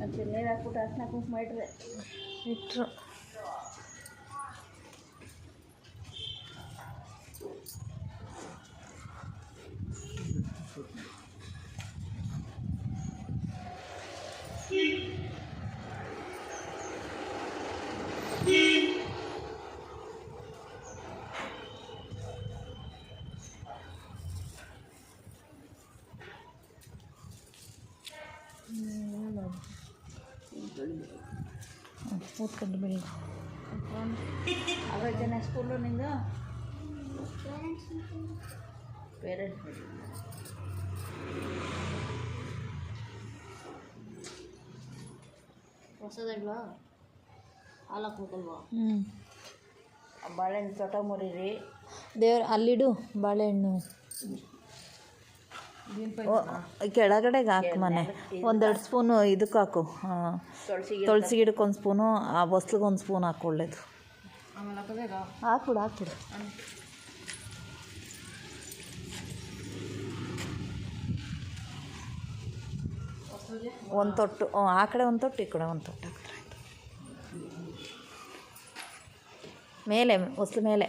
ಮತ್ತು ನೀರು ಹಾಕ್ಬಿಟ್ಟು ಅರ್ಶಿನ ಕುಂಕುಮ ಇಟ್ಟರು. ಕೂತ್ಕೊಂಡು ಬೆಳಿ ಅವಾಗ ಜನ ಸ್ಕೂಲು ನಿಂದು ಪೇರೆಂಟ್ಸ್ ಹೊಸದಲ್ವಾ ಹಾಲು ಹಾಕ್ಬೇಕಲ್ವಾ? ಬಾಳೆಹಣ್ಣು ತೋಟ ಮುರಿರಿ ದೇವ್ರ ಅಲ್ಲಿಡು ಬಾಳೆಹಣ್ಣು ಕೆಳಗಡೆಗೆ ಹಾಕು ಮನೆ. 1-2 ಸ್ಪೂನು ಇದಕ್ಕೆ ಹಾಕು. ತುಳಸಿ ಗಿಡಕ್ಕೆ 1 ಸ್ಪೂನು, ಆ ಬಸ್ಲಿಗೆ 1 ಸ್ಪೂನ್ ಹಾಕು. ಒಳ್ಳೇದು. ಹಾಕ್ಬಿಡು. ಒಂದು ತೊಟ್ಟು, ಆ ಕಡೆ 1 ತೊಟ್ಟು, ಈ ಕಡೆ 1 ತೊಟ್ಟು ಹಾಕಿದ್ರೆ ಆಯಿತು. ಮೇಲೆ ಹೊಸ್ಲು ಮೇಲೆ.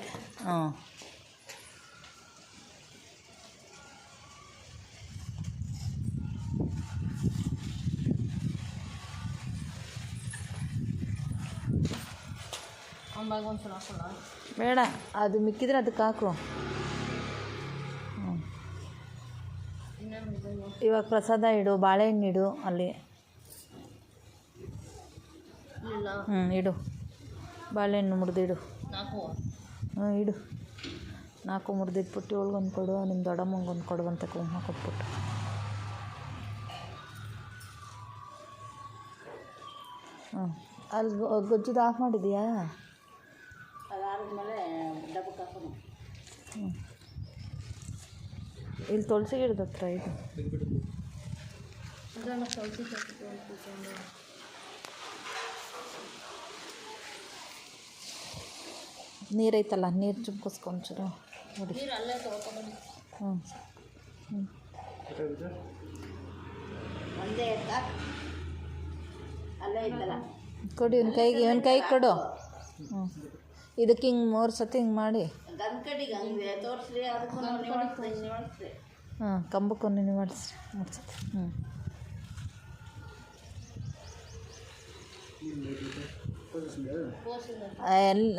ಬೇಡ, ಅದು ಮಿಕ್ಕಿದ್ರೆ ಅದಕ್ಕೆ ಹಾಕು. ಇವಾಗ ಪ್ರಸಾದ ಇಡು, ಬಾಳೆಹಣ್ಣು ಇಡು ಅಲ್ಲಿ. ಇಡು, ಬಾಳೆಹಣ್ಣು ಮುರಿದಿಡು. ಇಡು. 4 ಮುರಿದಿಟ್ಬಿಟ್ಟು 7 ಕೊಡು, ನಿಮ್ಮ ದೊಡ್ಡಮ್ಮಂಗೆ 1 ಕೊಡುವಂತೆ ಕುಂಕುಮ ಕೊಟ್ಬಿಟ್ಟು. ಅಲ್ಲಿ ಗೊಜ್ಜುದು ಆಫ್ ಮಾಡಿದೀಯಾ? ಅದಾದ್ಮೇಲೆ ಡಬ್ಬಕ್ಕೆ ಹಾಕೋಣ. ಇಲ್ಲಿ ತುಳಸಿ ಗಿಡದ ಹತ್ರ ಇದು. ನೀರೈತಲ್ಲ, ನೀರು ಚುಮ್ಕಿಸ್ಕೊಂಚೂರು ನೋಡಿ. ಒಂದೇ ಅಲ್ಲೇ ಇದ್ದಲ್ಲ, ಕೊಡಿ ಇವನ ಕೈಗೆ ಕೊಡು. ಇದಕ್ಕೆ ಹಿಂಗೆ 3 ಸತಿ ಹಿಂಗೆ ಮಾಡಿ. ಗಂಕಡಿಗೆ ಹಂಗೆ ತೋರಿಸ್ರಿ, ಅದಕ್ಕೂ ನಿವಾಳಿಸ್ರಿ. ಕಂಬಕ್ಕೂ ನಿವಾಳಿಸ್ರಿ 3 ಸತಿ.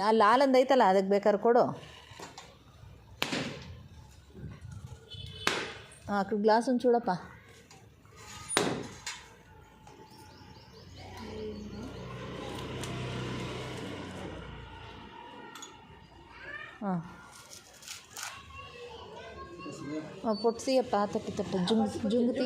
ಅಲ್ಲಿ ಹಾಲೊಂದು ಐತಲ್ಲ, ಅದಕ್ಕೆ ಬೇಕಾದ್ರೆ ಕೊಡು. ಗ್ಲಾಸ್ ಒಂದು ಚೂಡಪ್ಪ. పొట్టియప్ప తట్టు జుంగుతి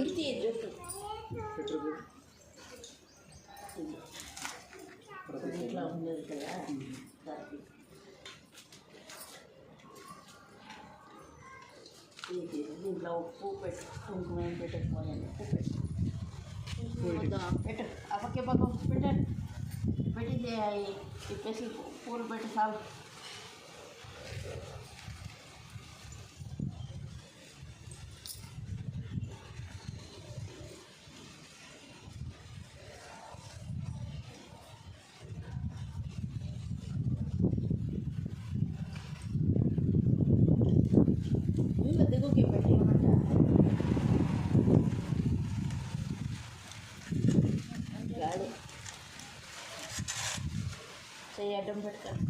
దీంట్లో ఉప్పు పెట్టు, కుంకుమ పెట్టకపోయాను. ఉప్పు పెట్టు, ఆ పక్కే పక్క పెట్టండి. పెట్టింది ఇప్పేసి పూలు పెట్టి చాలు. దిగుకి పెట్టేయమంట. గాడి చెయ్యి అడ్డం పెట్టుకోండి.